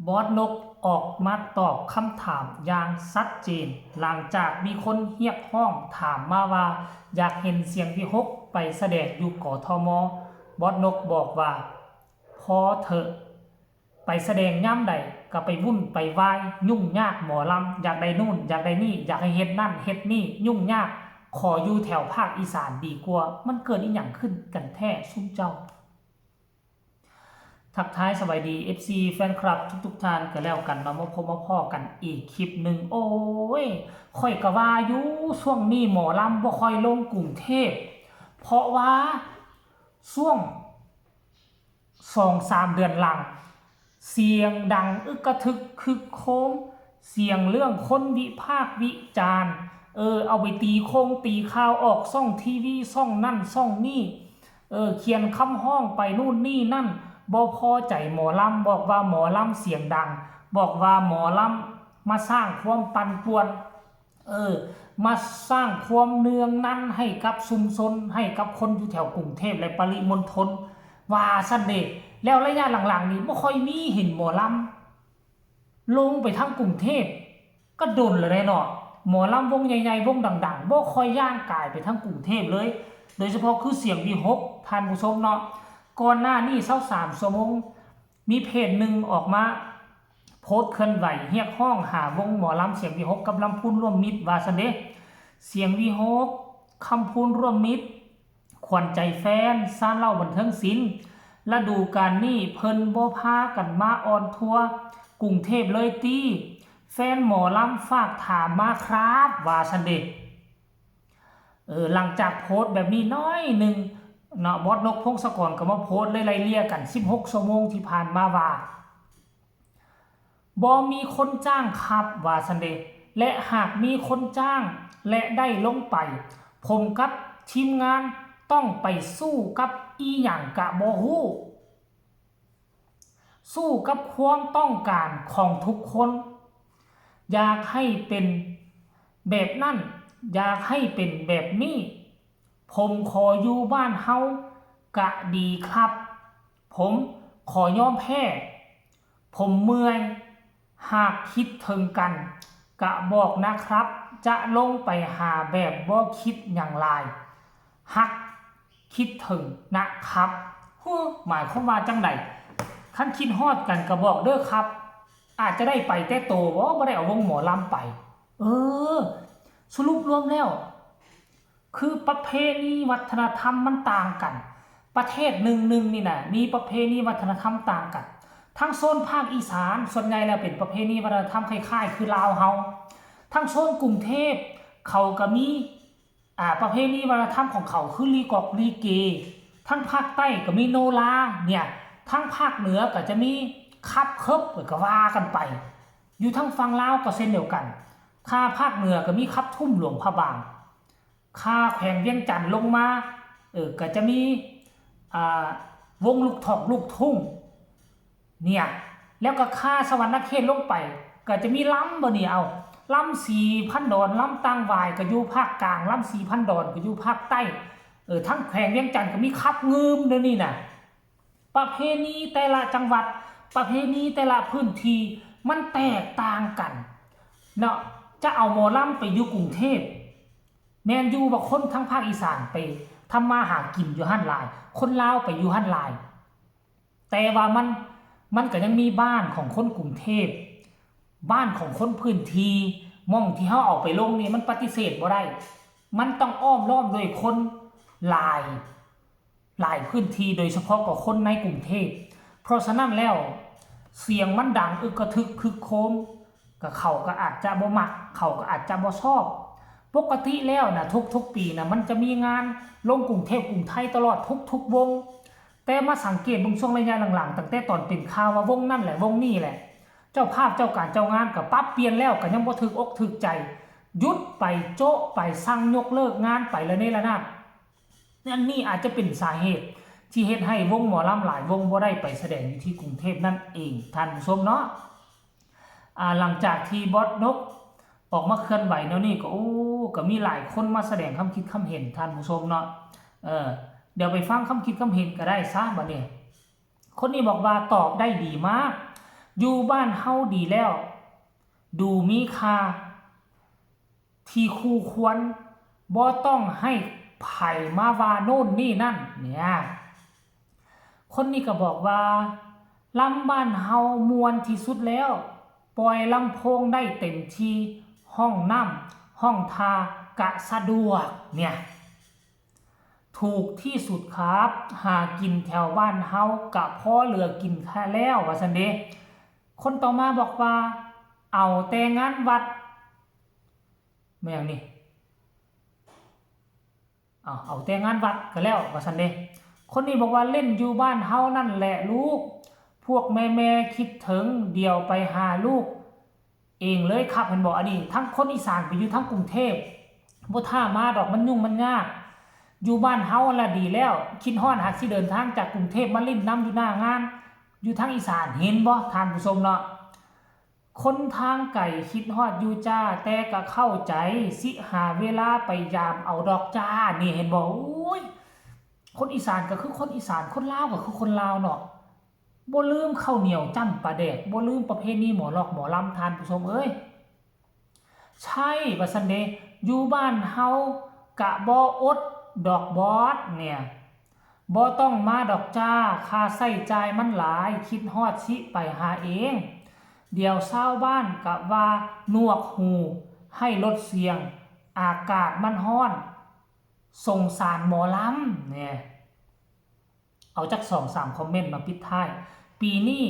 บอสนกออกมาตอบคำถามอย่างชัดเจนหลังจากมีคนเรียกร้องถามมาว่าอยากเห็นเสียงวิหกไปแสดงอยู่กทม.บอสนกบอกว่าพอเถอะไปแสดงย่ำใดก็ไปวุ่นไปวายยุ่งยากหมอลำอยากได้นู่นอยากได้นี่อยากให้เฮ็ดนั่นเฮ็ดนี่ยุ่งยากขออยู่แถวภาคอีสานดีกว่ามันเกิดอีหยังขึ้นกันแท้ซุ่มเจ้าทักทายสวัสดี FC แฟนคลับทุกท่านก็แล้วกันมาพบมาพ่อกันอีกคลิปหนึ่งโอ้ยค่อยกะว่าอยู่ช่วงนี้หมอลำบ่ค่อยลงกรุงเทพเพราะว่าช่วง2-3 เดือนหลังเสียงดังอึกกระทึกคึกโคมเสียงเรื่องคนวิพากษ์วิจารณ์เอาไปตีโคงตีข่าวออกช่องทีวีช่องนั่นช่องนี่เขียนคำห้องไปนู่นนี่นั่นบ่พอใจหมอลำบอกว่าหมอลำเสียงดังบอกว่าหมอลำมาสร้างความปั่นป่วนมาสร้างความเนืองนั้นให้กับชุมชนให้กับคนอยู่แถวกรุงเทพและปริมณฑลว่าซั่นเด้แล้วระยะหลังๆนี้บ่ค่อยมีเห็นหมอลำลงไปทางกรุงเทพก็โดนเลยเนาะหมอลำวงใหญ่ๆวงดังๆบ่ค่อยย่างกายไปทางกรุงเทพเลยโดยเฉพาะคือเสียงวิหกท่านผู้ชมเนาะก่อนหน้านี้23 ชั่วโมงมีเพจหนึ่งออกมาโพสต์เคลื่อนไหวเรียกร้องหาวงหมอลำเสียงวิหกกับลำพูนร่วมมิตรว่าซั่นเด้เสียงวิหกคำพูนร่วมมิตรขวัญใจแฟนซ่านเล่าบันเทิงศิลป์ฤดูกาลนี้เพิ่นบ่พากันมาออนทัวร์กรุงเทพเลยตีแฟนหมอลำฝากถามมาครับว่าซั่นเด้หลังจากโพสต์แบบนี้น้อยนึงเนาะบอสนกพงศกรก็มาโพสต์ไล่เลี่ยกัน16 ชั่วโมงที่ผ่านมาว่าบ่มีคนจ้างครับว่าซั่นเด้และหากมีคนจ้างและได้ลงไปผมกับทีมงานต้องไปสู้กับอีหยังกะบ่ฮู้สู้กับความต้องการของทุกคนอยากให้เป็นแบบนั้นอยากให้เป็นแบบนี้ผมขออยู่บ้านเฮากะดีครับผมขอยอมแพ้ผมเมื่อยหากคิดถึงกันกะบอกนะครับจะลงไปหาแบบบ่คิดอย่างไรฮักคิดถึงนะครับหมายความว่าจังไดท่านคิดฮอดกันก็บอกเด้อครับอาจจะได้ไปแต่โตบ่ได้เอาวงหมอลำไปสรุปรวมแล้วคือประเพณีวัฒนธรรมมันต่างกันประเทศหนึ่งนี่นะมีประเพณีวัฒนธรรมต่างกันทั้งโซนภาคอีสานส่วนใหญ่แล้วเป็นประเพณีวัฒนธรรมคล้ายๆคือลาวเฮาทั้งโซนกรุงเทพเขาก็มีประเพณีวัฒนธรรมของเขาคือลีกอกลีเกทั้งภาคใต้ก็มีโนราเนี่ยทั้งภาคเหนือก็จะมีคับเคิบก็ว่ากันไปอยู่ทั้งฝั่งลาวก็เช่นเดียวกันค่าภาคเหนือก็มีคับทุ่มหลวงพระบางค่าแขวงเวียงจันทน์ลงมาก็จะมีวงลูกถอกลูกทุ่งเนี่ยแล้วก็ค่าสวรรณเขตลงไปก็จะมีล้ำบ่นี่เอาล้ำ4,000 ดอนล้ำต่างวายก็อยู่ภาคกลางล้ำ4,000 ดอนก็อยู่ภาคใต้ทั้งแขวงเวียงจันทน์ก็มีคับงืมเด้อนี่น่ะประเพณีแต่ละจังหวัดประเพณีแต่ละพื้นที่มันแตกต่างกันเนาะจะเอาหมอลำไปอยู่กรุงเทพแม่นอยู่ว่าคนทั้งภาคอีสานไปทำมาหากินอยู่หั่นหลายคนลาวไปอยู่หั่นหลายแต่ว่ามันก็ยังมีบ้านของคนกรุงเทพบ้านของคนพื้นที่ม่องที่เฮาเอาไปลงนี่มันปฏิเสธบ่ได้มันต้องอ้อมล้อมด้วยคนหลายพื้นที่โดยเฉพาะกับคนในกรุงเทพเพราะฉะนั้นแล้วเสียงมันดังอึกกระทึกคึกโคมก็เขาก็อาจจะบ่มักเขาก็อาจจะบ่ชอบปกติแล้วนะทุกปีนะมันจะมีงานลงกรุงเทพกรุงไทยตลอดทุกวงแต่มาสังเกตบางช่วงระยะหลังๆตั้งแต่ตอนเป็นข่าวว่าวงนั่นแหละวงนี่แหละเจ้าภาพเจ้าการเจ้างานก็ปรับเปลี่ยนแล้วก็ยังบ่ถึกอกถึกใจยุดไปโจ๊ะไปสั่งยกเลิกงานไปแล้วนี่ละนะนั่นนี่อาจจะเป็นสาเหตุที่เฮ็ดให้วงหมอลำหลายวงบ่ได้ไปแสดงอยู่ที่กรุงเทพนั่นเองท่านผู้ชมเนาะหลังจากที่บอสนกออกมาเคลื่อนไหวแล้วนี่ก็มีหลายคนมาแสดงความคิดความเห็นท่านผู้ชมเนาะเดี๋ยวไปฟังความคิดความเห็นก็ได้ซะบัดนี้คนนี้บอกว่าตอบได้ดีมาก อยู่บ้านเฮาดีแล้วดูมีค่าที่คู่ควรบ่ต้องให้ไผ่มาว่าโน่นนี่นั่นเนี่ยคนนี้ก็บอกว่าลำบ้านเฮามวนที่สุดแล้วปล่อยลำโพงได้เต็มที่ห้องน้ำห้องทากะสะดวกเนี่ยถูกที่สุดครับหากินแถวบ้านเฮากะพอเหลือกินแค่แล้วว่าซั่นเด้คนต่อมาบอกว่าเอาแต่งานวัดแม่งนี่เอาแต่งานวัดก็แล้วว่าซั่นเด้คนนี้บอกว่าเล่นอยู่บ้านเฮานั่นแหละลูกพวกแม่คิดถึงเดี๋ยวไปหาลูกเองเลยครับเห็นบอกอันนี้ทั้งคนอีสานไปอยู่ทั้งกรุงเทพบ่ท่ามาดอกมันยุ่งมันยากอยู่บ้านเฮาละดีแล้วคิดฮอดหากสิเดินทางจากกรุงเทพมาเล่นน้ำอยู่หน้างานอยู่ทางอีสานเห็นบ่ท่านผู้ชมเนาะคนทางไก่คิดฮอดอยู่จ้าแต่ก็เข้าใจสิหาเวลาไปยามเอาดอกจ้านี่เห็นบ่อุ้ยคนอีสานก็คือคนอีสานคนลาวก็คือคนลาวเนาะบ่ลืมข้าวเหนียวจ้ำปลาแดกบ่ลืมประเพณีหมอลอกหมอลำทานผู้ชมเอ้ยใช่ว่าซั่นเด้อยู่บ้านเฮากะบ่อดดอกบอสเนี่ยบ่ต้องมาดอกจ้าค่าใช้จ่ายมันหลายคิดฮอดสิไปหาเองเดี๋ยวชาวบ้านกะว่าหนวกหูให้ลดเสียงอากาศมันร้อนสงสารหมอลำเนี่ยเอาจัก 2-3 คอมเมนต์มาปิดท้ายปีนี้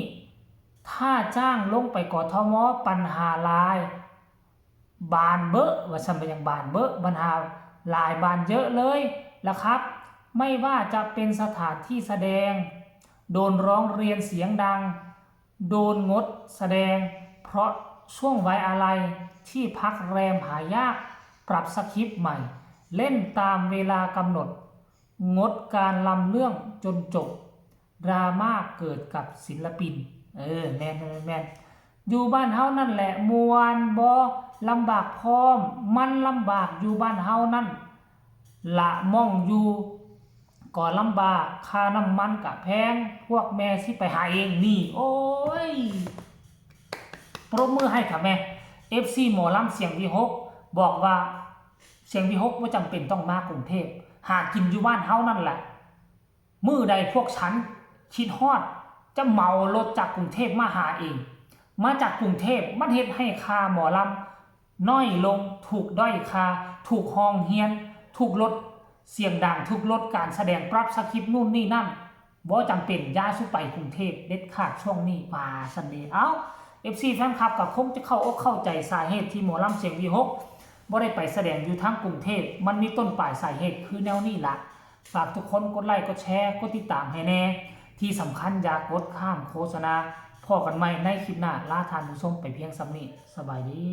ถ้าจ้างลงไปกทม.ปัญหาหลายบานเบ้อว่าซั่นเป็นหยังบานเบ้อปัญหาหลายบานเยอะเลยละครับไม่ว่าจะเป็นสถานที่แสดงโดนร้องเรียนเสียงดังโดนงดแสดงเพราะช่วงไว้อาลัยที่พักแรมหายากปรับสคริปต์ใหม่เล่นตามเวลากำหนดงดการลำเรื่องจนจบดราม่าเกิดกับศิลปินแม่นอยู่บ้านเฮานั่นแหละมวนบ่ลำบากพร้อมมันลำบากอยู่บ้านเฮานั่นละม่องอยู่ก็ลำบากค่าน้ำมันกะแพงพวกแม่สิไปหาเองนี่โอ้ยปรบมือให้ค่ะแม่ FC หมอลำเสียงวิหกบอกว่าเสียงวิหกบ่จำเป็นต้องมากรุงเทพหากินอยู่บ้านเฮานั่นแหละมื้อใดพวกฉันคิดฮอดจะเหมารถจากกรุงเทพมาหาเองมาจากกรุงเทพมันเฮ็ดให้ค่าหมอลำน้อยลงถูกด้อยค่าถูกห้องเฮียนถูกลดเสียงดังถูกลดการแสดงปรับสคริปต์นู่นนี่นั่นบ่จำเป็นย่าสุไปกรุงเทพเด็ดขาดช่วงนี้ว่าซั่นเด้เอ้า FC แฟนคลับก็คงจะเข้าอกเข้าใจสาเหตุที่หมอลำเสียงวีหกบ่ได้ไปแสดงอยู่ทางกรุงเทพมันมีต้นปลายสาเหตุคือแนวนี้ล่ะฝากทุกคนกดไลค์กดแชร์กดติดตามให้แน่ที่สำคัญอย่ากดข้ามโฆษณาพอกันใหม่ในคลิปหน้าลาท่านผู้ชมไปเพียงส่ำนี้สบายดี